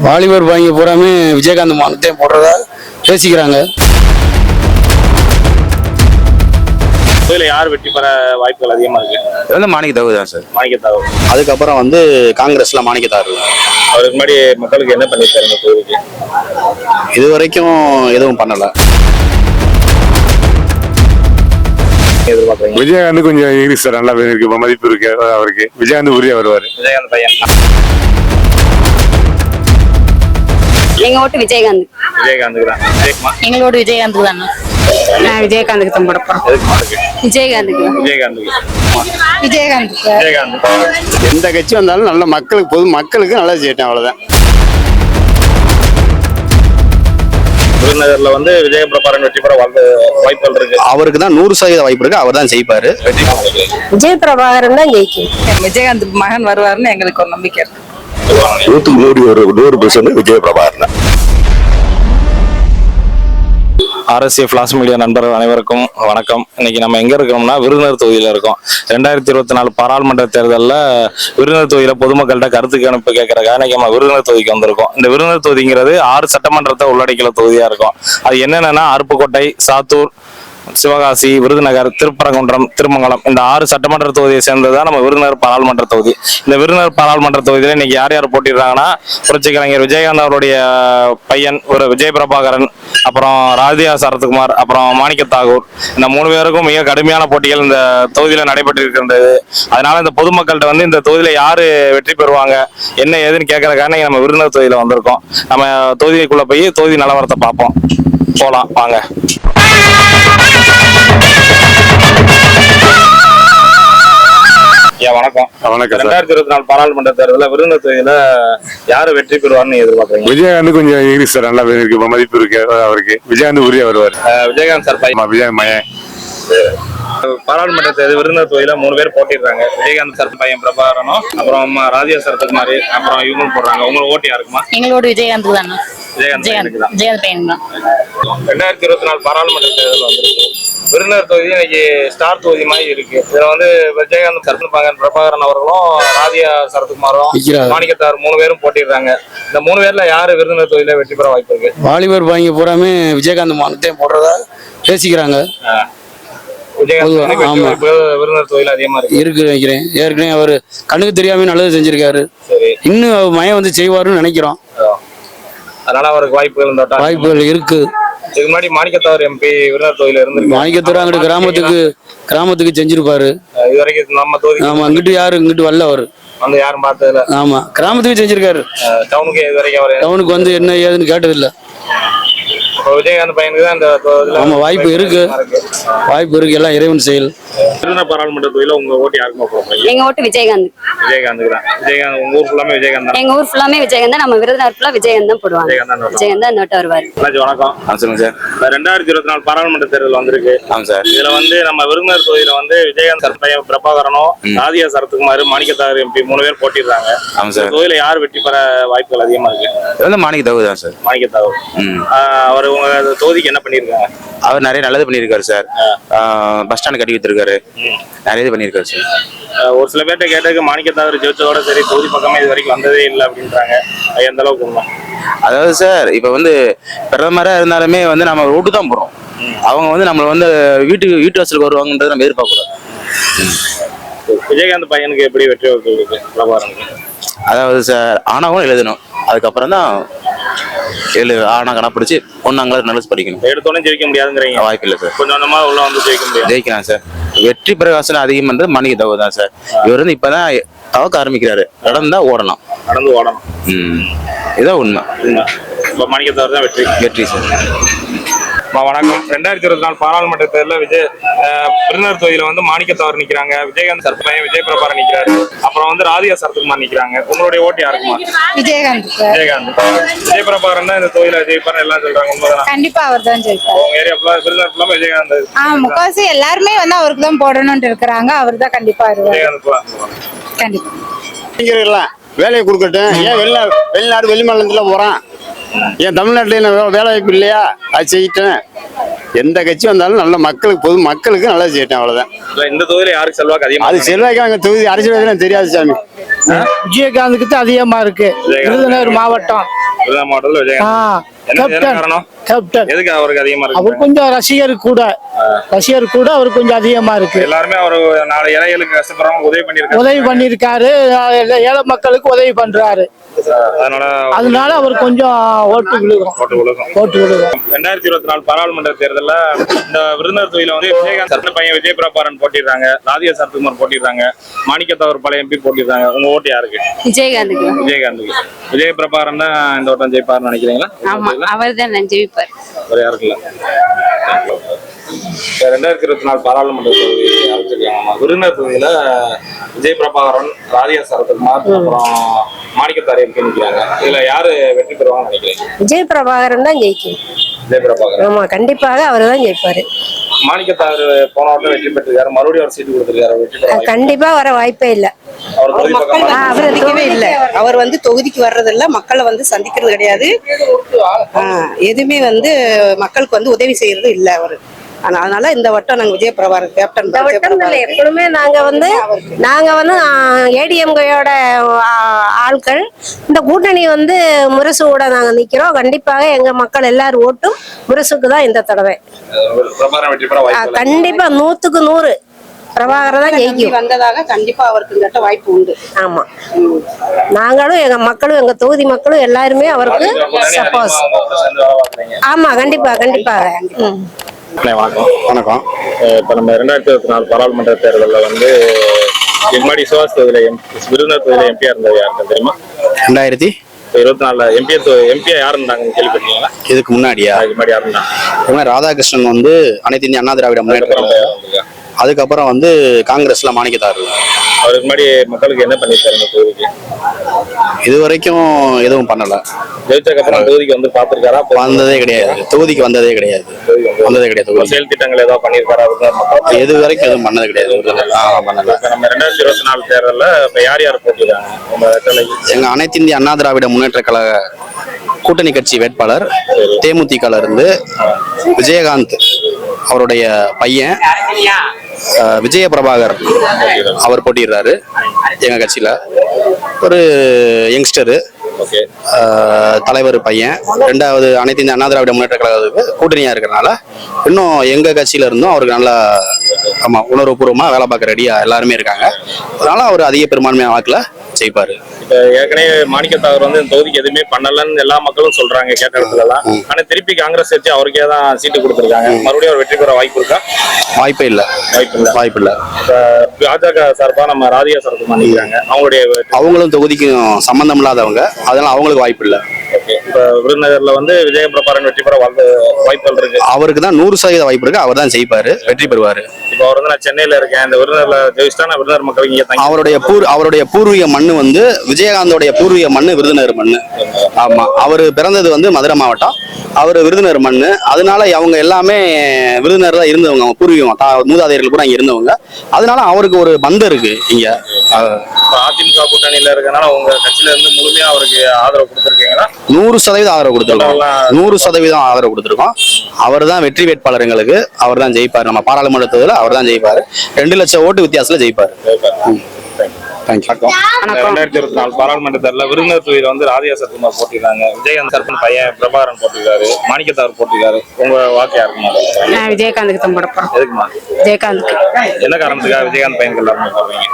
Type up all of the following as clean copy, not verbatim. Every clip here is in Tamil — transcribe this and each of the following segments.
வாலிபர் வாங்கி பூராமே விஜயகாந்த் மானத்தை போடுறதா பேசிக்கிறாங்க. யார் வெற்றி பெற வாய்ப்புகள் அதிகமா இருக்கு? மாணிக்கத்தாவு தான் சார். மாணிக்கத்தாவு. அதுக்கப்புறம் காங்கிரஸ்ல மாணிக்கத்தாரு. அவருக்கு முன்னாடி மக்களுக்கு என்ன பண்ணிருக்காரு இந்த தொகுதிக்கு? இது வரைக்கும் எதுவும் பண்ணல. விஜயகாந்த் கொஞ்சம் இங்கிலீஷ் சார் நல்லா இருக்கு, மதிப்பு இருக்கு அவருக்கு. விஜயகாந்த் உரிய வருவாரு. விஜயகாந்த் பையன். எங்க ஓட்டு விஜயகாந்த். விஜயகாந்துக்கு தான். எங்களோட விஜயகாந்துக்கு தானே. நான் விஜயகாந்துக்கு தான் போட போறேன். விஜயகாந்துக்கு. விஜயகாந்துக்கு. விஜயகாந்துக்கு. விஜயகாந்த். எந்த கட்சி வந்தாலும் நல்ல மக்களுக்கு பொது மக்களுக்கு நல்லா செய்யட்டேன், அவ்வளவுதான். விருதுநகர்ல விஜய பிரபாகரன் வெற்றி பெற வாய்ப்புகள் இருக்கு. அவருக்கு தான் 100% வாய்ப்பு இருக்கு. அவர் தான் ஜெயிப்பாரு. விஜய பிரபாகரன் தான் ஜெயிக்கும். விஜயகாந்த் மகன் வருவாருன்னு எங்களுக்கு ஒரு நம்பிக்கை இருக்கு. 100% Vijaya Prabhakaran. RSA flash media நண்பர்கள் அனைவருக்கும் வணக்கம். இன்னைக்கு நம்ம எங்க இருக்கோம்னா விருதுநகர் தொகுதியில இருக்கோம். 2024 பாராளுமன்ற தேர்தலில் விருதுநகர் தொகுதியில பொதுமக்கள்கிட்ட கருத்து கணிப்பு கேட்கறதுக்காக இன்னைக்கு நம்ம விருதுநகர் தொகுதிக்கு வந்திருக்கோம். இந்த விருதுநகர் தொகுதிங்கிறது 6 சட்டமன்றத்தை உள்ளடக்கிய தொகுதியா இருக்கும். அது என்னென்னா அருப்புக்கோட்டை, சாத்தூர், சிவகாசி, விருதுநகர், திருப்பரங்குன்றம், திருமங்கலம், இந்த 6 சட்டமன்ற தொகுதியை சேர்ந்ததுதான் நம்ம விருதுநகர் பாராளுமன்ற தொகுதி. இந்த விருதுநகர் பாராளுமன்ற தொகுதியில இன்னைக்கு யார் யார் போட்டிடுறாங்கன்னா, புரட்சி கலைஞர் விஜயகாந்த் அவருடைய பையன் விஜய பிரபாகரன், அப்புறம் ராதியா சரத்குமார், அப்புறம் மாணிக்கத்தாகூர், இந்த 3 பேருக்கும் மிக கடுமையான போட்டிகள் இந்த தொகுதியில நடைபெற்று இருக்கின்றது. அதனால இந்த பொதுமக்கள்கிட்ட இந்த தொகுதியில யாரு வெற்றி பெறுவாங்க என்ன ஏதுன்னு கேட்கறதுக்காக நம்ம விருதுநகர் தொகுதியில வந்திருக்கோம். நம்ம தொகுதிக்குள்ள போய் தொகுதி நிலவரத்தை பார்ப்போம். போலாம் வாங்க. வணக்கம். வணக்கம். 2024 பாராளுமன்ற தேர்தலில் விருதுநகர் தொகுதியில யாரு வெற்றி பெறுவார்னு எதிர்பார்க்கறீங்க? விஜயகாந்த் கொஞ்சம் இங்கிலீஷ் சார் நல்லா இருக்கு, மதிப்பு இருக்கு அவருக்கு. விஜயகாந்த் உரிய வருவாரு. விஜயகாந்த் சார் பையன். விஜயகாந்த் மயன். பாராளுமன்ற தேர்தல் விருதுநகர் தொகுதியில 3 பேர் போட்டிடுறாங்க. விஜயகாந்த் சார் பையன் பிரபாகரனும், அப்புறம் ராதியா சரத்குமார், அப்புறம் இவங்க போடுறாங்க. உங்களோட ஓட்டு யாருக்குமா? எங்களோட விஜயகாந்த் தானே. விஜயகாந்த் தான். விஜயகாந்த் பையன் தான். 2024 பாராளுமன்ற தேர்தல் வந்திருக்கு. விருதுநகர் தொகுதி இன்னைக்கு ஸ்டார் தொகுதி மாதிரி இருக்கு. இதுல விஜயகாந்த் பிரபாகரன் அவர்களும் ராதியா சரத்குமாரும் மாணிக்கத்தார் 3 பேரும் போட்டிடுறாங்க. இந்த 3 பேர்ல யாரு விருதுநகர் தொகுதியில வெற்றி பெற வாய்ப்பு இருக்கு? வாலிபர் வாங்கி பூராமே விஜயகாந்த் மானத்தை போடுறதா பேசிக்கிறாங்க. விருதுநகர் தொகுதியில அதிகமா இருக்கு நினைக்கிறேன். ஏற்கனவே அவர் கண்ணுக்கு தெரியாம நல்லது செஞ்சிருக்காரு. இன்னும் மயம் செய்வாருன்னு நினைக்கிறோம். அதனால அவருக்கு வாய்ப்புகள் இருக்கு. இதுக்கு முன்னாடி மாணிக்கத்தார் MP விருதுநகர் தொகுதியில இருந்து மாணிக்கத்தார் அங்கிட்டு கிராமத்துக்கு செஞ்சிருப்பாரு. இது வரைக்கும் நம்ம தொகுதி. ஆமா, இங்கிட்டு வரல அவரு. யாரும் பார்த்ததுல. ஆமா, கிராமத்துக்கு செஞ்சிருக்காரு. டவுனுக்கு இது வரைக்கும் அவர் டவுனுக்கு என்ன ஏதுன்னு கேட்டது இல்ல. விஜயகாந்த் பையனுக்கு தான் இந்த ஆமா வாய்ப்பு இருக்கு. எல்லாம் இறைவன் செயல். விருதுநகர் பாராளுமன்ற தொகுதியில உங்க ஓட்டு யாருக்குமா போடுறீங்க? எங்க ஓட்டு விஜயகாந்த். விஜயகாந்துக்கு தான். விஜயகாந்த் உங்க ஊர் ஃபுல்லாமே விஜயகாந்த் தான். எங்க ஊர் ஃபுல்லாமே விஜயகாந்த் தான். நம்ம விருதுநகர் ஃபுல்லா விஜயகாந்த் தான் போடுவாங்க. விஜயகாந்த் தான் நோட்டு வருவாரு. வணக்கம். சொல்லுங்க சார். 2024 பாராளுமன்ற தேர்தல் வந்திருக்கு. ஆமா சார். இதுல நம்ம விருதுநகர் தொகுதியில விஜயகாந்த் சார் பையன் பிரபாகரனும், ராதியா சரத்குமார், மாணிக்கத்தார் MP 3 பேர் போட்டிடுறாங்க. ஆமா சார். தொகுதியில யார் வெற்றி பெற வாய்ப்புகள் அதிகமா இருக்கு? மாணிக்கத்தாவு தான் சார். மாணிக்கத்தாவு. அவர் உங்க தொகுதிக்கு என்ன பண்ணிருக்காங்க? அவர் நிறைய நல்லது பண்ணிருக்காரு சார். பஸ் ஸ்டாண்ட் கட்டி வச்சிருக்காரு. நிறைய இது பண்ணிருக்காரு சார். ஒரு சில பேர்ட்ட கேட்டதுக்கு மாணிக்கத்தாவர் ஜெயிச்சதோட சரி தொகுதி பக்கமே இது வரைக்கும் வந்ததே இல்லை அப்படின்றாங்க. அது எந்த அளவுக்கு உண்மை? அதாவது சார், இப்ப பிரதமரா இருந்தாலுமே நம்ம ரோட்டு தான் போறோம். அவங்க நம்மள வீட்டு வாசலுக்கு வருவாங்கன்றது நம்ம எதிர்பார்க்கக்கூடாது. விஜயகாந்த் பையனுக்கு எப்படி வெற்றி வாய்ப்புகள் இருக்கு பிரபாகரனுக்கு? அதாவது சார், ஆனாவும் எழுதணும். அதுக்கப்புறம் தான் ஆனா கணப்பிடிச்சு ஒன்னாங்களா நல்லது படிக்கணும். எடுத்தோடனே ஜெயிக்க முடியாதுங்கிறீங்க? வாய்ப்பு இல்லை சார். கொஞ்சம் கொஞ்சமா உள்ள ஜெயிக்க முடியும். ஜெயிக்கலாம் சார். வெற்றி பிரகாசம் அதிகம் வந்து மாணிக்கத்தாவு தான் சார். இவர் இப்பதான் தவக்க ஆரம்பிக்கிறாரு. நடந்தா ஓடணும். இதான் உண்மை. மாணிக்கத்தாவர் தான் வெற்றி சார். வணக்கம். 2024 பாராளுமன்ற தேர்தலில் விருதுநகர் தொகுதியில மாணிக்கத்தாவர் நிக்கிறாங்க. விஜயகாந்த் சார் பையன் விஜய பிரபாகரன் நிக்கிறாரு. அப்புறம் ராதியா சரத்குமார் நிக்கிறாங்க. உங்களுடைய ஓட்டு யாருக்குமா? விஜயகாந்த். விஜய பிரபாகரன் தான் இந்த தொகுதியில ஜெயிப்பார் எல்லாம் சொல்றாங்க. உண்மைதான்? கண்டிப்பா அவர் தான் ஜெயிப்பார். உங்க ஏரியா விருதுநகர் ஃபுல்லாமே விஜயகாந்த். முக்காவாசி எல்லாருமே அவருக்கு தான் போடணும்னு இருக்கிறாங்க. அவர் தான் கண்டிப்பா விஜயகாந்த். கண்டிப்பா வேலையை கொடுக்கட்டும். ஏன் வெளிநாடு வெளிமாநிலத்துல போறான்? ஏன் தமிழ்நாட்டுல வேலை வாய்ப்பு இல்லையா? அது செய்யிட்டேன். எந்த கட்சி வந்தாலும் நல்ல மக்களுக்கு பொது மக்களுக்கு நல்லா செய்யட்டேன், அவ்வளவுதான். இந்த தொகுதியில யாருக்கு செல்வாக்கு அதிகமா? அது செல்வாக்கு அங்க தொகுதி அரசியல் தெரியாது சாமி. விஜயகாந்துக்கு தான் அதிகமா இருக்கு. விருதுநகர் மாவட்டம் விருதுநகர் மாவட்டத்துல விஜயகாந்த். என்ன காரணம்? கேப்டன் எதுக்கு அவருக்கு அதிகமா இருக்கு? அவர் கொஞ்சம் ரசிகர் கூட அவர் கொஞ்சம் அதிகமா இருக்கு. எல்லாருமே அவர் 4 ஏழைகளுக்கு கஷ்டப்படுறவங்க உதவி பண்ணிருக்காரு. ஏழை மக்களுக்கு உதவி பண்றாரு. அதனால அவர் கொஞ்சம் ஓட்டு விழுகும். 2024 பாராளுமன்ற தேர்தல்ல இந்த விருதுநகர் தொகுதியில வந்து விஜயகாந்த் பையன் விஜய் பிரபாகரன் போட்டிடுறாங்க, ராதிகா சரத்குமார் போட்டிடுறாங்க, மாணிக்கத்தாவர் பழைய எம்பி போட்டிடுறாங்க. உங்க ஓட்டு யாருக்கு? விஜயகாந்துக்கு. விஜய் பிரபாகரன் தான் இந்த வட்டம் ஜெயிப்பார்னு நினைக்கிறீங்களா? ஆமா, அவர் தான் ஜெயிப்பார். வேற யாருக்கு இல்ல. 2024 பாராளுமன்ற தொகுதி ஆரம்பிச்சிருக்காங்க. விருதுநகர் தொகுதியில விஜய் பிரபாகரன், ராதிகா சரத்குமார், அப்புறம் மாணிக்கத்தார் எம்பி நிற்கிறாங்க. இதுல யாரு வெற்றி பெறுவாங்கன்னு நினைக்கிறீங்க? விஜய் பிரபாகரன் தான் ஜெயிக்கும். விஜய் பிரபாகரன். ஆமா, கண்டிப்பாக அவர் தான் ஜெயிப்பாரு. மாணிக்கத்தார் போன வருடம் வெற்றி பெற்றிருக்காரு, மறுபடியும் அவர் சீட்டு கொடுத்திருக்காரு. வெற்றி பெற கண்டிப்பா வர வாய்ப்பே இல்ல. அவர் அதிகமே இல்ல. அவர் வந்து தொகுதிக்கு வர்றதில்ல, மக்களை வந்து சந்திக்கிறது கிடையாது. எதுவுமே வந்து மக்களுக்கு வந்து உதவி செய்யறது இல்ல அவரு. அதனால இந்த வட்டம் நாங்க விஜய் பிரபாகரன் கேப்டன். எப்பவுமே நாங்க வந்து ஏடிஎம்கையோட ஆட்கள். இந்த கூட்டணி வந்து முரசு கூட நாங்க நிக்கிறோம். கண்டிப்பாக எங்க மக்கள் எல்லாரும் ஓட்டும் முரசுக்கு தான் இந்த தடவை. கண்டிப்பா 100க்கு 100 பிரபாகரன் தான் ஜெயிக்கும். வந்ததாக கண்டிப்பா அவருக்கு இந்த வாய்ப்பு உண்டு. ஆமா, நாங்களும் எங்க மக்களும் எங்க தொகுதி மக்களும் எல்லாருமே அவருக்கு சப்போஸ். ஆமா, கண்டிப்பாக. வணக்கம். இப்ப நம்ம 2024 பாராளுமன்ற தேர்தலில் வந்து முன்னாடி சிவாஸ் தொகுதியில விருதுநகர் தொகுதியில எம்பியா இருந்தது யாருக்கு தெரியுமா? 2024 எம்பியா யாரு இருந்தாங்க கேள்விப்பட்டீங்களா? இதுக்கு முன்னாடியா? முன்னாடி யாரு இருந்தாங்க? ராதாகிருஷ்ணன் வந்து அனைத்து இந்திய அண்ணா திராவிட முன்னேற்ற கழகம். அதுக்கப்புறம் வந்து காங்கிரஸ்ல மாணிக்கத்தார். அவருக்கு முன்னாடி மக்களுக்கு என்ன பண்ணிருக்காரு இந்த தொகுதிக்கு? இது வரைக்கும் எதுவும் பண்ணல. ஜெயிச்சதுக்கு அப்புறம் தொகுதிக்கு வந்து பாத்துருக்காரா? வந்ததே கிடையாது. தொகுதிக்கு வந்ததே கிடையாது. செயல் திட்டங்கள் ஏதாவது பண்ணிருக்காரா? எது வரைக்கும் எதுவும் பண்ணது கிடையாது. பண்ணல. நம்ம 2024 தேர்தல்ல இப்ப யார் போட்டிருக்காங்க? எங்க அனைத்து இந்திய அண்ணா திராவிட முன்னேற்ற கழக கூட்டணி கட்சி வேட்பாளர் தேமுதிகல இருந்து விஜயகாந்த் அவருடைய பையன் விஜய பிரபாகர் அவர் போட்டிடுறாரு. எங்க கட்சியில ஒரு யங்ஸ்டரு தலைவர் பையன். 2வது அனைத்து இந்திய அண்ணா திராவிட முன்னேற்ற கழகத்துக்கு கூட்டணியா இருக்கிறனால இன்னும் எங்க கட்சியில இருந்தும் அவருக்கு நல்லா உணர்வுபூர்வமா வேலை பார்க்க ரெடியா எல்லாருமே இருக்காங்க. அதனால அவர் அதிக பெரும்பான்மையான வாக்குல ஜெயிப்பாரு. இப்ப ஏற்கனவே மாணிக்கத்தாவர் வந்து இந்த தொகுதிக்கு எதுவுமே பண்ணலன்னு எல்லா மக்களும் சொல்றாங்க கேட்ட இடத்துல எல்லாம். ஆனா திருப்பி காங்கிரஸ் வச்சு அவருக்கே தான் சீட்டு கொடுத்துருக்காங்க. மறுபடியும் அவர் வெற்றி பெற வாய்ப்பு இருக்கா? வாய்ப்பே இல்ல. பாஜக சார்பா நம்ம ராதிகா சரத்குமார் நிற்கிறாங்க. அவங்களும் தொகுதிக்கும் சம்பந்தம் இல்லாதவங்க. அதனால அவங்களுக்கு வாய்ப்பு இல்ல. இப்ப விருதுநகர்ல வந்து விஜய பிரபாகரன் வெற்றி பெற வாய்ப்புகள் இருக்கு. அவருக்கு தான் 100% வாய்ப்பு இருக்கு. அவர் தான் ஜெயிப்பாரு, வெற்றி பெறுவாரு. இப்ப அவர் வந்து நான் சென்னையில இருக்கேன், இந்த விருதுநகர்ல ஜெயிச்சிட்டா நான் விருதுநகர் மக்களுக்கு இங்க அவருடைய பூர்வீக மண்ணு வந்து விஜயகாந்தோடைய பூர்வீக மண்ணு விருதுநகர் மண்ணு. ஆமா, அவரு பிறந்தது வந்து மதுரை மாவட்டம். அவரு விருதுநகர் மண்ணு. அதனால அவங்க எல்லாமே விருதுநகர் தான் இருந்தவங்க. அவங்க பூர்வீகம் மூதாதையர்கள் கூட இங்க இருந்தவங்க. அதனால அவருக்கு ஒரு பந்தம் இருக்கு இங்க. அதிமுக கூட்டணியில இருக்கனால உங்க கட்சியில இருந்து முழுமையா அவருக்கு ஆதரவு கொடுத்திருக்கீங்களா? 100% ஆதரவு கொடுத்திருக்கோம். 100% ஆதரவு கொடுத்திருக்கோம். அவர் தான் வெற்றி வேட்பாளர். எங்களுக்கு அவர் தான் ஜெயிப்பார். நம்ம பாராளுமன்ற தேர்தலில் அவர் தான் ஜெயிப்பார். 2 லட்சம் ஓட்டு வித்தியாசத்துல ஜெயிப்பார். 2024 பாராளுமன்ற தேர்தலில் விருதுநகர் தொகுதியில வந்து ராதிகா சரத்குமார் போட்டிருக்காங்க, விஜயகாந்த் சரத்குமார் பையன் பிரபாகரன் போட்டிருக்காரு, மாணிக்கத்தாவர் போட்டிருக்காரு. உங்க வாக்கு யாருக்குமா? நான் விஜயகாந்துக்கு தான் போட போறேன். எதுக்குமா? விஜயகாந்துக்கு. என்ன காரணத்துக்காக விஜயகாந்த் பையனுக்கு எல்லாருமே சொல்றீங்க?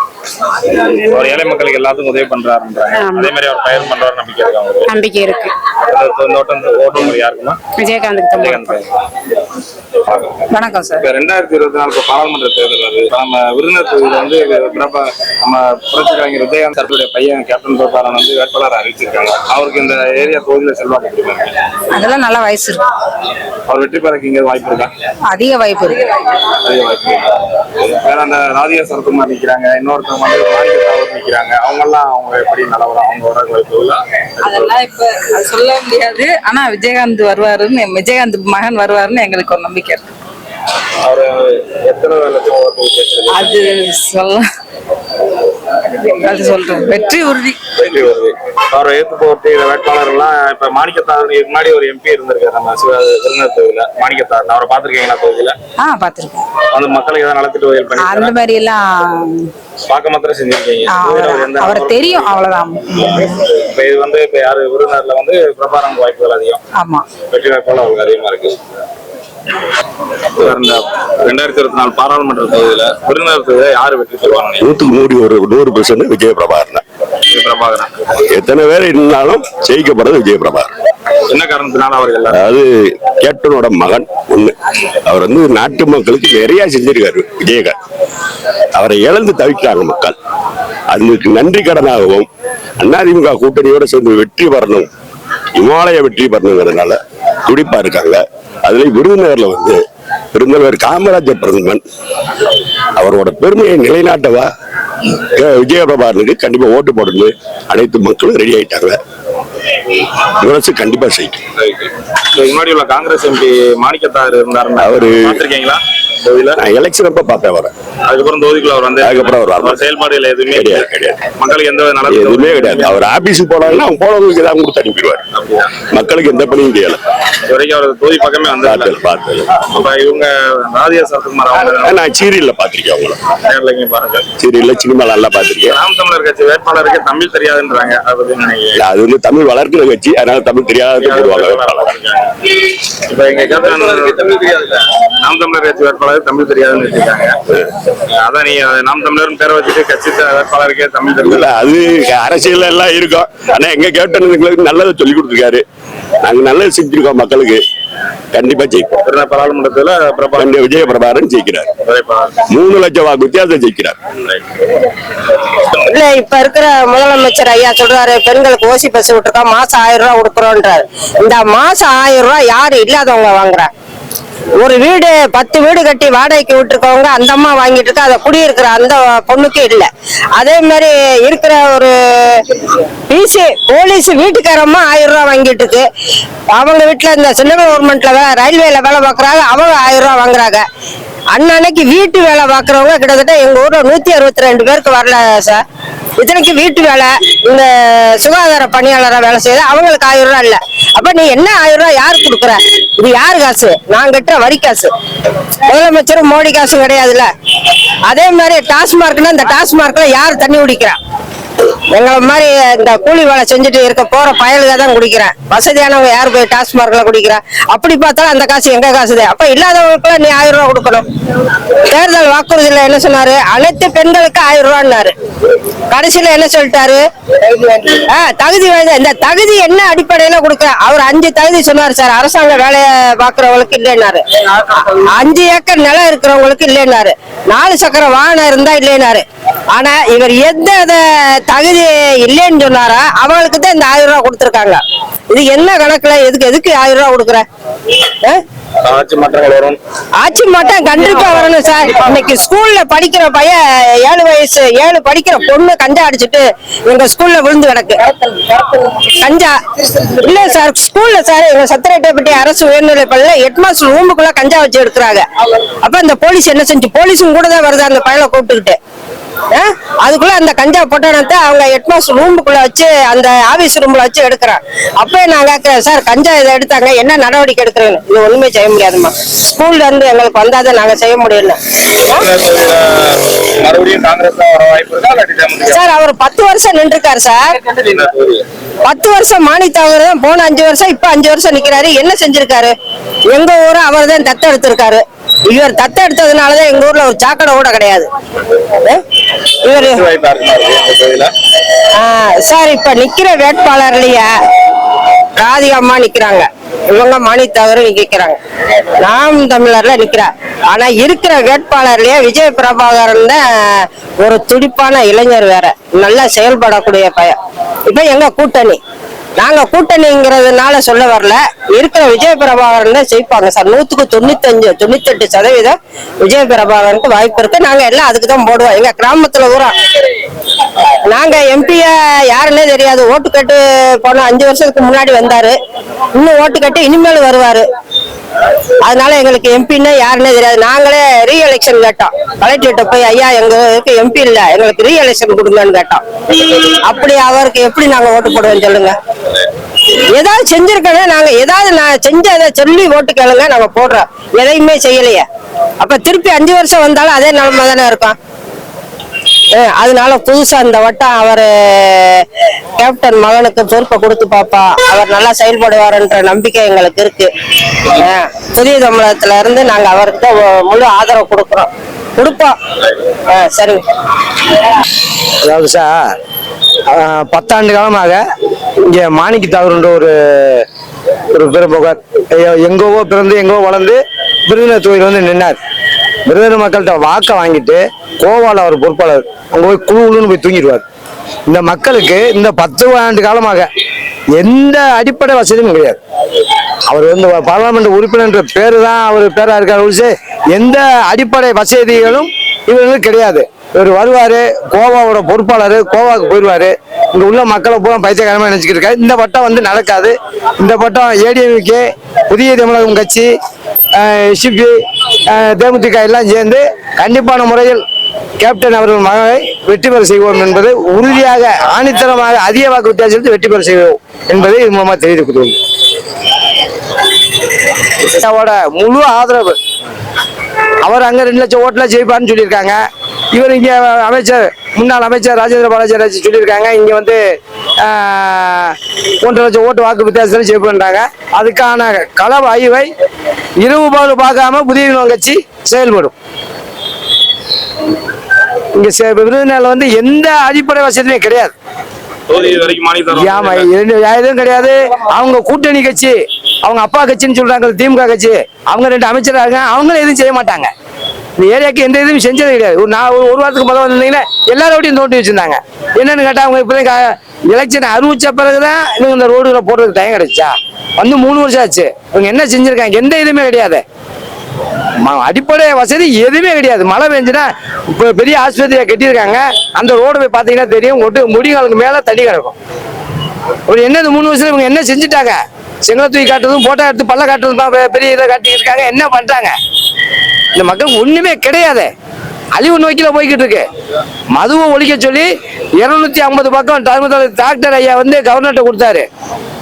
அவர் ஏழை மக்களுக்கு எல்லாத்துக்கும் உதவி பண்றாருன்றாங்க. அதே மாதிரி அவர் பயிர் பண்றாரு நம்பிக்கை இருக்கு? நம்பிக்கை இருக்கு. ஓட்டு யாருக்குமா? விஜயகாந்துக்கு தான். வணக்கம் சார். 2024 பாராளுமன்ற தேர்தல் வருது. நம்ம விருதுநகர் தொகுதியில வந்து நம்ம புரட்சி கலைஞர் விஜயகாந்த் சாருடைய பையன் கேப்டன் பிரபாகரன் வந்து வேட்பாளர் அறிவிச்சிருக்காங்க. அவருக்கு இந்த ஏரியா தொகுதியில செல்வாக்கு கொடுப்பாங்க. அதெல்லாம் நல்ல வயசு இருக்கு. அவர் வெற்றி பெறக்கு இங்க வாய்ப்பு இருக்கா? அதிக வாய்ப்பு இருக்கு. வேற அந்த ராதிகா சரத்குமார் நிக்கிறாங்க, இன்னொருத்தவங்க வந்து மாணிக்கத்தாவர் நிக்கிறாங்க. அவங்க எப்படி நிலவரம்? அவங்களோட வாய்ப்பு அதெல்லாம் இப்ப சொல்ல முடியாது. ஆனா விஜயகாந்த் வருவாருன்னு, விஜயகாந்த் மகன் வருவாருன்னு எங்களுக்கு ஒரு நம்பிக்கை இருக்கு. அவரு எத்தனை லட்சம் ஓட்டு அது சொல்ல அது சொல்றேன், வெற்றி உறுதி. வெற்றி வருது. அவரை எதிர்த்து போட்டி வேட்பாளர் எல்லாம் இப்ப மாணிக்கத்தார் முன்னாடி ஒரு எம்பி இருந்திருக்காரு நம்ம விருதுநகர் தொகுதியில, மாணிக்கத்தார். அவரை பாத்திருக்கீங்களா தொகுதியில? பாத்திருக்கேன். அந்த மக்களுக்கு ஏதாவது நலத்திட்டு உதவி பண்ணி அந்த மாதிரி எல்லாம் பார்க்க மாத்திரம் செஞ்சிருக்கீங்க. அவரை தெரியும், அவ்வளவுதான். இப்ப இது வந்து இப்ப யாரு விருதுநகர்ல வந்து பிரபாரம் வாய்ப்புகள் அதிகம். ஆமா, வெற்றி வேட்பாளர் அவங்களுக்கு அதிகமா இருக்கு. 2024 பாராளுமன்ற தொகுதியில விருதுநகர் தொகுதியில யாரு வெற்றி பெறுவாங்க? 100% விஜயபிரபாகரன். பிரபாகரன். எத்தனை பேர் இருந்தாலும் ஜெயிக்கப்படுறது விஜயபிரபாகரன். என்ன காரணத்தினால அவர்கள்? அதாவது கேப்டனோட மகன் ஒண்ணு, அவர் வந்து நாட்டு மக்களுக்கு நிறைய செஞ்சிருக்காரு விஜயகாந்த். அவரை இழந்து தவிக்கிறாங்க மக்கள். அதுக்கு நன்றி கடனாகவும் அதிமுக கூட்டணியோட சேர்ந்து வெற்றி பெறணும், இமாலய வெற்றி பெறணுங்கிறதுனால துடிப்பா இருக்காங்க. அதுல விருதுநகர்ல வந்து விருதுநகர் காமராஜர் பிரதமன் அவரோட பெருமையை நிலைநாட்டவா விஜயபிரபாகரனுக்கு கண்டிப்பா ஓட்டு போடுறது அனைத்து மக்களும் ரெடி ஆயிட்டாங்க. கண்டிப்பா செய்யும். முன்னாடி உள்ள காங்கிரஸ் எம்பி மாணிக்கத்தார் இருந்தாரு, அவரு பாத்திருக்கீங்களா? எலெக்ஷன் அப்ப பார்த்தேன் அவரை. அதுக்கப்புறம் தொகுதிக்குள்ள அவர் வந்து அதுக்கப்புறம் செயல்பாடுகள் எதுவுமே கிடையாது. மக்களுக்கு எந்த எதுவுமே கிடையாது. அவர் ஆபீஸுக்கு போனாங்கன்னா அவங்க போனவங்களுக்கு ஏதாவது கொடுத்து அனுப்பிடுவார். மக்களுக்கு எந்த பணியும் செய்யல. வரைக்கும் அவர் தொகுதி பக்கமே வந்து பார்த்தேன். இவங்க ராதியா சரத்குமார் அவங்க நான் சீரியல்ல பாத்திருக்கேன். அவங்கள பாருங்க, சீரியல்ல சினிமா நல்லா பாத்திருக்கேன். நாம் தமிழர் கட்சி வேட்பாளருக்கு தமிழ் தெரியாதுன்றாங்க. அது வந்து தமிழ் வளர்க்கிற கட்சி, அதனால தமிழ் தெரியாத வேட்பாளர். இப்ப எங்க தமிழ் தெரியாது, நாம் தமிழர் கட்சி வேட்பாளர் தமிழ் தெரியாதுன்னு வச்சிருக்காங்க. அதான் நீ நாம் தமிழர் பேரை வச்சுட்டு கட்சி வேட்பாளருக்கே தமிழ் தெரியல. அது அரசியல் எல்லாம் இருக்கும். ஆனா எங்க கேப்டன் நல்லதை சொல்லி கொடுத்துருக்காரு. நாங்க நல்லது செஞ்சிருக்கோம் மக்களுக்கு. கண்டிப்பா ஜெயிப்போம். பாராளுமன்றத்துல விஜயபிரபாகரன் ஜெயிக்கிறார். 3 லட்சம் வாக்கு வித்தியாசம் ஜெயிக்கிறார். இல்ல, இப்ப இருக்கிற முதலமைச்சர் ஐயா சொல்றாரு, பெண்களுக்கு ஓசி பஸ் விட்டுருக்கோம், மாசம் 1000 ரூபாய் கொடுக்குறோன்றாரு. இந்த மாசம் 1000 ரூபாய் யாரு இல்லாதவங்க வாங்குறாங்க. ஒரு வீடு 10 வீடு கட்டி வாடகைக்கு விட்டுருக்கவங்க அந்த அம்மா வாங்கிட்டு இருக்கா, அதை குடியிருக்கிற அந்த பொண்ணுக்கு இல்ல. அதே மாதிரி இருக்கிற ஒரு பிசி போலீஸ் வீட்டுக்காரம்மா 1000 ரூபாய் வாங்கிட்டு இருக்கு. அவங்க வீட்டுல இந்த சென்ட்ரல் கவர்மெண்ட்ல ரயில்வேல வேலை பாக்குறாங்க, அவங்க 1000 ரூபாய் வாங்குறாங்க. அன்னன்னைக்கு வீட்டு வேலை பாக்குறவங்க கிட்டத்தட்ட எங்க ஊர்ல 162 பேருக்கு வரல சார். இத்தனைக்கு வீட்டு வேலை, இந்த சுகாதார பணியாளராக வேலை செய்யுது, அவங்களுக்கு 1000 ரூபாய் இல்ல. அப்ப நீ என்ன 1000 ரூபாய் யாருக்கு கொடுக்குற? இது யாரு காசு? நான் கட்டுற வரி காசு. முதலமைச்சரும் மோடி காசு கிடையாதுல்ல. அதே மாதிரி டாஸ்மார்க்னா, இந்த டாஸ்மார்க்ல யார் தண்ணி குடிக்கிறா? எங்களை மாதிரி இந்த கூலி வேலை செஞ்சுட்டு இருக்க போற பயலுக தான் குடிக்கிறேன். வசதியானவங்க யாரு போய் டாஸ்மார்க்ல குடிக்கிறா? அப்படி பார்த்தாலும் அந்த காசு எங்க காசுதான். அப்ப இல்லாதவங்களுக்கு நீ 1000 ரூபாய் கொடுக்கணும். தேர்தல் வாக்குறுதியில என்ன சொன்னாரு? அனைத்து பெண்களுக்கு 1000 ரூபாய்னாரு. கடைசியில என்ன சொல்லிட்டாரு? தகுதி இந்த தகுதி என்ன அடிப்படையில கொடுக்க? அவர் 5 தகுதி சொன்னாரு சார். அரசாங்க வேலையை பாக்குறவங்களுக்கு இல்லைன்னாரு, 5 ஏக்கர் நிலம் இருக்கிறவங்களுக்கு இல்லைன்னாரு, 4 சக்கர வாகனம் இருந்தா இல்லைன்னாரு. ஆனா இவர் எந்த தகுதி இல்லைன்னு சொன்னாரா அவங்களுக்கு தான் இந்த 1000 ரூபாய் கொடுத்துருக்காங்க. இது என்ன கணக்குல? எதுக்கு 1000 ரூபாய் கொடுக்குற? ஆட்சி மாற்றங்கள் வரும். ஆட்சி மாற்றம் கண்டிப்பா வரணும் சார். இன்னைக்கு ஸ்கூல்ல படிக்கிற பையன் 7 வயசு 7 படிக்கிற பொண்ணு கஞ்சா அடிச்சுட்டு எங்க ஸ்கூல்ல விழுந்து கிடக்கு. கஞ்சா இல்ல சார், ஸ்கூல்ல சார் எங்க சத்திரேட்டப்பட்டி அரசு உயர்நிலை பள்ளியில ஹெட்மாஸ்டர் ரூமுக்குள்ள கஞ்சா வச்சு எடுக்கிறாங்க. அப்ப அந்த போலீஸ் என்ன செஞ்சு? போலீஸும் கூட தான் வருது அந்த பையனை கூப்பிட்டுக்கிட்டு. அதுக்குள்ள அந்த கஞ்சா பொட்டணத்தை அவங்க ஹெட்மாஸ்டர் ரூமுக்குள்ள வச்சு அந்த ஆபீஸ் ரூம்ல வச்சு எடுக்கிறான். அப்பயே நான் கேட்கிறேன், சார் கஞ்சா இதை எடுத்தாங்க, என்ன நடவடிக்கை எடுக்கிறேன்னு? இது ஒண்ணுமே செய்ய முடியாதுமா. ஸ்கூல்ல இருந்து எங்களுக்கு வந்தாதான் நாங்க செய்ய முடியல சார். அவர் 10 வருஷம் நின்றுருக்காரு சார். 10 வருஷம் மாணித்தவர் தான் போன 5 வருஷம், இப்ப 5 வருஷம் நிக்கிறாரு. என்ன செஞ்சிருக்காரு? எங்க ஊரை அவர் தான் தத்து எடுத்திருக்காரு. இவர் தத்து எடுத்ததுனாலதான் எங்க ஊர்ல ஒரு சாக்கடை கூட கிடையாது. இவரு சார் இப்ப நிக்கிற வேட்பாளர்லயே ராதிகம்மா நிக்கிறாங்க, இவங்க மாணித்தவர் நிக்கிறாங்க, நாம் தமிழர்ல நிக்கிறார். ஆனா இருக்கிற வேட்பாளர்லயே விஜய் பிரபாகரன் தான் ஒரு துடிப்பான இளைஞர், வேற நல்லா செயல்படக்கூடிய பையன். இப்ப எங்க கூட்டணி, நாங்க கூட்டணிங்கிறதுனால சொல்ல வரல, இருக்கிற விஜய் பிரபாகரன் தான் ஜெயிப்பாங்க சார். 100க்கு 98% விஜய் பிரபாகரனுக்கு வாய்ப்பு இருக்கு. நாங்க எல்லாம் அதுக்கு தான் போடுவோம். எங்க கிராமத்துல ஊரா நாங்க எம்பியா யாருன்னே தெரியாது. ஓட்டு கட்டு போன 5 வருஷத்துக்கு முன்னாடி வந்தாரு, இன்னும் ஓட்டு கட்டு இனிமேல் வருவாரு. அதனால எங்களுக்கு எம்பின்னா யாருன்னே தெரியாது. நாங்களே ரீஎலெக்ஷன் கேட்டோம் கலெக்டர்கிட்ட போய், ஐயா எங்களுக்கு எம்பி இல்ல, எங்களுக்கு ரீஎலெக்ஷன் கொடுங்கன்னு கேட்டோம். அப்படி அவருக்கு எப்படி நாங்க ஓட்டு போடுவோம் சொல்லுங்க? ஏதாவது செஞ்சிருக்கேன்னா நாங்க ஏதாவது நான் செஞ்சதை சொல்லி ஓட்டு கேளுங்க, நாங்க போடுறோம். எதையுமே செய்யலையே. அப்ப திருப்பி 5 வருஷம் வந்தாலும் அதே நிலைமை தானே இருக்கும். அதனால புதுசா இந்த வட்டம் அவரு கேப்டன் மகனுக்கு பொறுப்பை கொடுத்து பாப்பா, அவர் நல்லா செயல்படுவாருன்ற நம்பிக்கை எங்களுக்கு இருக்கு. புதிய தமிழகத்துல இருந்து நாங்க அவருக்கு முழு ஆதரவு கொடுப்போம். சரிங்க. அதாவது சார், 10 ஆண்டு காலமாக இங்க மாணிக்க தாகூர்ன்ற ஒரு பெரும்புகர் எங்கோவோ பிறந்து எங்கோ வளர்ந்து விருதுநகர் தொகுதியில் வந்து நின்னார். விருதுநகர் மக்கள்கிட்ட வாக்கை வாங்கிட்டு கோவால அவர் பொறுப்பாளர் அங்க போய் குழுன்னு போய் தூங்கிடுவார். இந்த மக்களுக்கு இந்த 10 ஆண்டு காலமாக எந்த அடிப்படை வசதியும் கிடையாது. அவர் வந்து பார்லிமெண்ட் உறுப்பினர் பேரு தான் அவர் பேரா இருக்காரு, எந்த அடிப்படை வசதிகளும் இவர்களுக்கு கிடையாது. இவர் வருவாரு, கோவாவோட பொறுப்பாளர், கோவாவுக்கு போயிடுவாரு. இங்க உள்ள மக்களை பூரா பைத்தியக்காரமா நினைச்சுக்கிட்டு இருக்காரு. இந்த வட்டம் வந்து நடக்காது. இந்த வட்டம் ஏடிஎம்கே, புதிய தமிழகம் கட்சி, சிபி, தேமுதிக எல்லாம் சேர்ந்து கண்டிப்பான முறையில் கேப்டன் அவர்கள் மகனை வெற்றி பெற செய்வோம் என்பது உறுதியாக ஆணித்தரமாக அதிக வாக்கு வித்தியாசத்தில் வெற்றி பெற செய்வோம் என்பதை இது மூலமா தெரிவித்துக் முழு ஆதரவு. அவர் அங்க 2 லட்சம் ஓட்டுல ஜெயிப்பார்னு சொல்லியிருக்காங்க. இவர் இங்க அமைச்சர், முன்னாள் அமைச்சர் ராஜேந்திர பாலாஜி சொல்லியிருக்காங்க, இங்க வந்து 1.5 லட்சம் ஓட்டு வாக்கு வித்தியாசத்தில் ஜெயிப்புன்றாங்க. அதுக்கான களவு ஆய்வை இரவு பகல் பார்க்காம புதிய கட்சி செயல்படும். இங்க விருதுநகர்ல வந்து எந்த அடிப்படை வசதியுமே கிடையாது. எதுவும் கிடையாது. அவங்க கூட்டணி கட்சி, அவங்க அப்பா கட்சின்னு சொல்றாங்க திமுக கட்சி, அவங்க 2 அமைச்சராக இருக்காங்க, அவங்களும் எதுவும் செய்ய மாட்டாங்க. இந்த ஏரியாவுக்கு எந்த இதுவும் செஞ்சது கிடையாது. ஒரு வாரத்துக்கு முதல்ல வந்தீங்கன்னா எல்லாரோடையும் தோண்டி வச்சிருந்தாங்க. என்னன்னு கேட்டா அவங்க இப்போதான் எலெக்ஷன் அறிவிச்ச பிறகுதான் இவங்க இந்த ரோடுகளை போடுறதுக்கு டைம் கிடைச்சா. வந்து 3 வருஷம் ஆச்சு. இவங்க என்ன செஞ்சிருக்காங்க? எந்த இதுவுமே கிடையாது. அடிப்படை வசதி எதுவுமே கிடையாது. மழை பெஞ்சுன்னா இப்போ பெரிய ஆஸ்பத்திரியை கட்டியிருக்காங்க, அந்த ரோடு போய் பார்த்தீங்கன்னா தெரியும், முடிகளுக்கு மேல தண்ணி கிடக்கும். என்ன 3 வருஷம் இவங்க என்ன செஞ்சுட்டாங்க? செங்கலை தூக்கி காட்டுறதும் போட்டோ எடுத்து பல்ல காட்டுறதும் தான் பெரிய இதை காட்டிட்டு இருக்காங்க. என்ன பண்றாங்க? இந்த மக்களுக்கு ஒண்ணுமே கிடையாது. அழிவு நோக்கில போய்கிட்டு இருக்கு. மதுவை ஒழிக்க சொல்லி 250 பக்கம் டாக்டர் ஐயா வந்து கவர்னர்கிட்ட கொடுத்தாரு.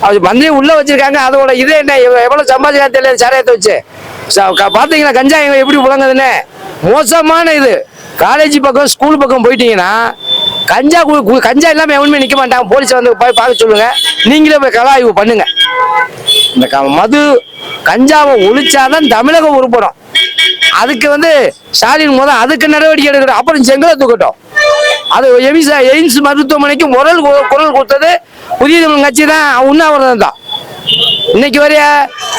அவர் மந்திரி உள்ள வச்சிருக்காங்க. அதோட இது என்ன, எவ்வளவு சம்பாதிக்கா தெரியல சாராயத்தை வச்சு. பாத்தீங்கன்னா கஞ்சா எப்படி புழங்குதுன்னு மோசமான இது. காலேஜ் பக்கம் ஸ்கூல் பக்கம் போயிட்டீங்கன்னா கஞ்சா இல்லாம எவனுமே நிக்க மாட்டாங்க. போலீஸ் வந்து போய் பார்க்க சொல்லுங்க, நீங்களே போய் கள ஆய்வு பண்ணுங்க. இந்த மது கஞ்சாவை ஒழிச்சாதான் தமிழகம் உருப்படும். அதுக்கு வந்து ஸ்டாலின் அதுக்கு நடவடிக்கை எடுக்கணும். அப்புறம் செங்கலை தூக்கட்டும். அது எய்ம்ஸ் மருத்துவமனைக்கு குரல் கொடுத்தது புதிய தமிழ் கட்சி தான், உண்ணாவிரதம் தான். இன்னைக்கு வரைய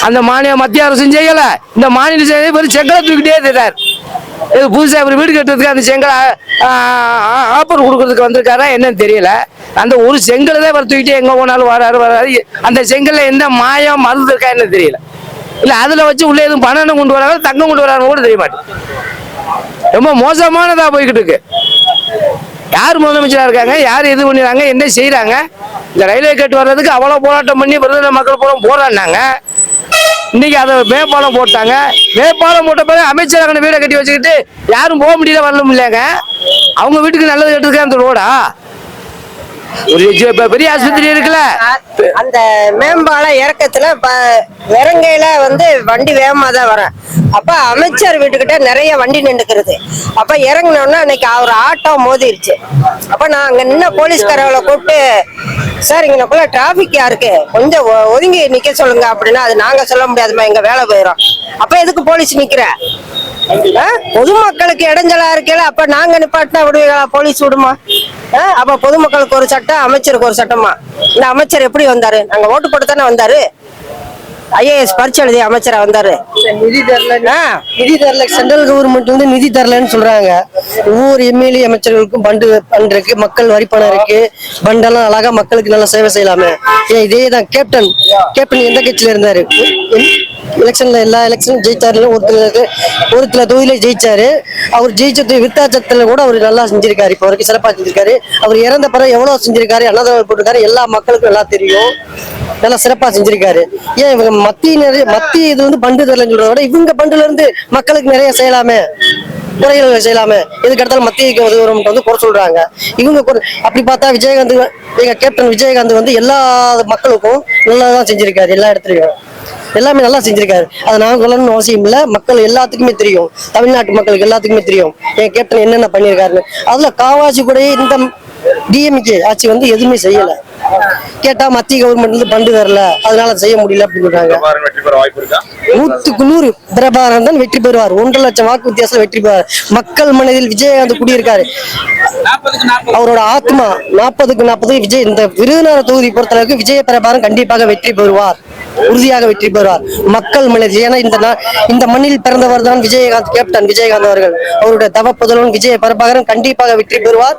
அந்த மத்திய அரசும் செய்யல, இந்த மாநில வெறும் செங்கலை தூக்கிட்டே இருக்கிறார். இது புதுசா ஒரு வீடு கட்டுறதுக்கு அந்த செங்கலை ஆப்பர் கொடுக்கறதுக்கு வந்திருக்காரா என்னன்னு தெரியல. அந்த ஒரு செங்கலை தான் இவர் தூக்கிட்டே எங்க போனாலும் வராரு. அந்த செங்கல்ல எந்த மாயம் மருந்து இருக்கா என்ன தெரியல. இல்ல அதுல வச்சு உள்ள எதுவும் பணம் கொண்டு வராங்க, தங்கம் கொண்டு வராங்க கூட தெரிய மாட்டேன். ரொம்ப மோசமானதா போய்கிட்டு இருக்கு. யார் முதலமைச்சரா இருக்காங்க, யார் இது பண்ணிடுறாங்க, என்ன செய்யறாங்க? இந்த ரயில்வே கேட்டு வர்றதுக்கு அவ்வளவு போராட்டம் பண்ணி விருதுநகர் மக்கள் பூரா போராடினாங்க. இன்னைக்கு அதை மேம்பாலம் போட்டாங்க. மேம்பாலம் போட்ட பிறகு அமைச்சராக வீடை கட்டி வச்சுக்கிட்டு யாரும் போக முடியல, வரலும் இல்லைங்க. அவங்க வீட்டுக்கு நல்லது கட்டுறதுக்கு அந்த ரோடா? ஒரு பெரிய ஆஸ்பத்திரி இருக்குல்ல, அந்த மேம்பால இறக்கத்துல இறங்கையில வந்து வண்டி வேகமா தான் வரும். அப்ப அமைச்சர் வீட்டுக்கிட்ட நிறைய வண்டி நின்றுக்கிறது. அப்ப இறங்கினோம்னா அன்னைக்கு அவர் ஆட்டோ மோதிருச்சு. அப்ப நான் அங்க நின்ன போலீஸ்காரங்களை கூப்பிட்டு, சார் இங்கனக்குள்ள டிராபிக் யாருக்கு, கொஞ்சம் ஒதுங்கி நிக்க சொல்லுங்க அப்படின்னா, அது நாங்க சொல்ல முடியாதுமா, எங்க வேலை போயிடும். அப்ப எதுக்கு போலீஸ் நிக்கிற? பொதுமக்களுக்கு இடைஞ்சலா இருக்கல, அப்ப நாங்க நிப்பாட்டினா விடுவீங்களா? போலீஸ் விடுமா? அப்ப பொதுமக்களுக்கு ஒரு சட்டம், அமைச்சருக்கு ஒரு சட்டமா? இந்த அமைச்சர் எப்படி வந்தாரு? நாங்க ஓட்டு போட்டு தானே வந்தாரு. ஐஏஎஸ் பரிட்சை எழுதி அமைச்சரா வந்தாரு. நிதி தரல சென்ட்ரல் கவர்மெண்ட் வந்து நிதி தரலன்னு சொல்றாங்க. ஒவ்வொரு எம்எல்ஏ அமைச்சர்களுக்கும் பண்டு இருக்கு, மக்கள் வரி பணம் இருக்கு, பண்டெல்லாம் அழகா மக்களுக்கு நல்லா சேவை செய்யலாமே. இதே தான் கேப்டன் எந்த கட்சியில இருந்தாரு? எலெக்ஷன்ல எல்லா எலெக்ஷனும் ஜெயிச்சாரு. ஒரு சில தொகுதியில ஜெயிச்சாரு. அவர் ஜெயிச்சது விருத்தாச்சலத்துல கூட அவர் நல்லா செஞ்சிருக்காரு. இப்போ வரைக்கும் சிறப்பா செஞ்சிருக்காரு. அவர் இறந்த பிறகு எவ்வளவு செஞ்சிருக்காரு, அன்னதானம் போட்டிருக்காரு, எல்லா மக்களுக்கும் நல்லா தெரியும். நல்லா சிறப்பா செஞ்சிருக்காரு. ஏன் இவங்க மத்திய இது வந்து பண்டு தரலன்னு சொல்றத விட இவங்க பண்டுல இருந்து மக்களுக்கு நிறைய செய்யலாமே, குறைகள் செய்யலாமே. இதுக்கு அடுத்தாலும் மத்திய கவர்மெண்ட் வந்து குறை சொல்றாங்க. இவங்க அப்படி பார்த்தா விஜயகாந்த், எங்க கேப்டன் விஜயகாந்த் வந்து எல்லா மக்களுக்கும் நல்லதான் செஞ்சிருக்காரு. எல்லா இடத்துலயும் எல்லாமே நல்லா செஞ்சிருக்காரு. அதை நாங்க சொல்லணும்னு அவசியம் இல்லை. மக்கள் எல்லாத்துக்குமே தெரியும், தமிழ்நாட்டு மக்களுக்கு எல்லாத்துக்குமே தெரியும் என் கேப்டன் என்னென்ன பண்ணியிருக்காருன்னு. அதுல காவாசி கூட இந்த டிஎம்கே ஆட்சி வந்து எதுவுமே செய்யல. கேட்டா மத்திய கவர்மெண்ட்ல பண்டு வரல, அதனால செய்ய முடியல அப்படின்னு சொல்றாங்க. 100க்கு 100 பிரபாகரன் தான் வெற்றி பெறுவார். 1.5 லட்சம் வாக்கு வித்தியாசம் வெற்றி பெறுவார். மக்கள் மனதில் விஜயகாந்த் குடியிருக்காரு. அவரோட ஆத்மா 40க்கு 40 விஜய். இந்த விருதுநகர் தொகுதி பொறுத்தளவுக்கு விஜய பிரபாகரன் கண்டிப்பாக வெற்றி பெறுவார், உறுதியாக வெற்றி பெறுவார் மக்கள் மனதில். ஏன்னா இந்த மண்ணில் பிறந்தவர் தான் விஜயகாந்த், கேப்டன் விஜயகாந்த் அவர்கள். அவருடைய தவ புதல்வன் விஜய பிரபாகரன் கண்டிப்பாக வெற்றி பெறுவார்.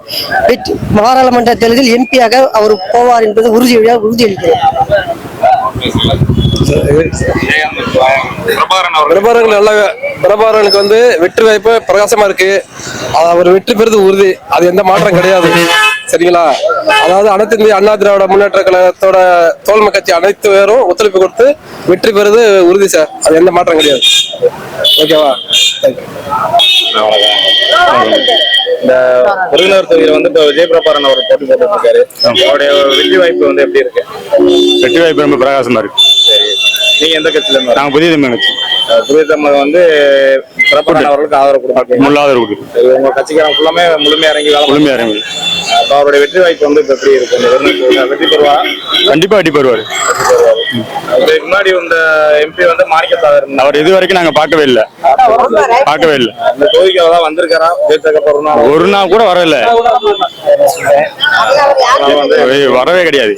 பாராளுமன்ற தேர்தலில் எம்பியாக அவர் போவார் என்பது உறுதியளிக்கிறேன். பிரபாகரனுக்கு வந்து வெற்றி வாய்ப்பு பிரகாசமா இருக்கு. அவர் வெற்றி பெறுவது உறுதி, அது எந்த மாற்றம் கிடையாது. சரிங்களா? அதாவது அனைத்து இந்திய அண்ணா திராவிட முன்னேற்ற கழகத்தோட தோழமை கட்சி அனைத்து பேரும் ஒத்துழைப்பு கொடுத்து வெற்றி பெறுவது உறுதி சார். அது எந்த மாற்றம் கிடையாது. ஓகேவா? இந்த விருதுநகர் தொகுதியில வந்து இப்போ விஜய் பிரபாகரன் அவர் போட்டி போட்டு இருக்காரு. அவருடைய வெற்றி வாய்ப்பு வந்து எப்படி இருக்கு? வெற்றி வாய்ப்பு ரொம்ப பிரகாசமா இருக்கு. சரி, நீங்க எந்த கட்சியில இருந்தா? நாங்க புதிய தமிழ் கட்சி. புதிய தமிழ் வந்து பிரபாகரன் அவர்களுக்கு ஆதரவு கொடுப்பாங்க. ஆதரவு கொடுக்கு. உங்க கட்சிக்காரன் ஃபுல்லாமே முழுமையா இறங்கி முழுமையா இறங்கி. அவருடைய வெற்றி வாய்ப்பு வந்து இப்ப எப்படி இருக்கு? வெற்றி பெறுவா? கண்டிப்பா வெற்றி பெறுவாரு. இதுக்கு முன்னாடி இந்த எம்பி வந்து மாணிக்கத்தார், அவர் இது வரைக்கும் நாங்க பார்க்கவே இல்லை. இந்த தொகுதிக்கு அவதான் வந்திருக்காரா? ஒரு நாள் கூட வரல, வரவே கிடையாது.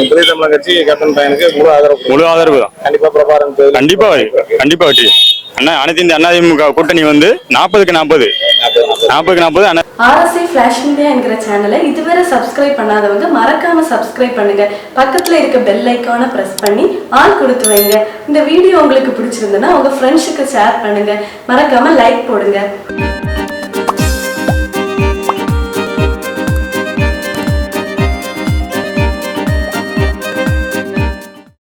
புதிய தமிழக கட்சி கேப்டன் பையனுக்கு முழு ஆதரவு தான். கண்டிப்பா பிரபாகரன் கண்டிப்பா வெற்றி. அனைத்து இந்த அதிமுக கூட்டணி வந்து 40க்கு 40 RSA Flash Media என்கிற சேனலை இதுவரை சப்ஸ்கிரைப் பண்ணாதவங்க மறக்காம சப்ஸ்கிரைப் பண்ணுங்க. பக்கத்துல இருக்க பெல் ஐக்கானை பிரஸ் பண்ணி ஆல் கொடுத்து வைங்க. இந்த வீடியோ உங்களுக்கு பிடிச்சிருந்ததுன்னா உங்க ஃப்ரெண்ட்ஸுக்கு ஷேர் பண்ணுங்க. மறக்காம லைக் போடுங்க.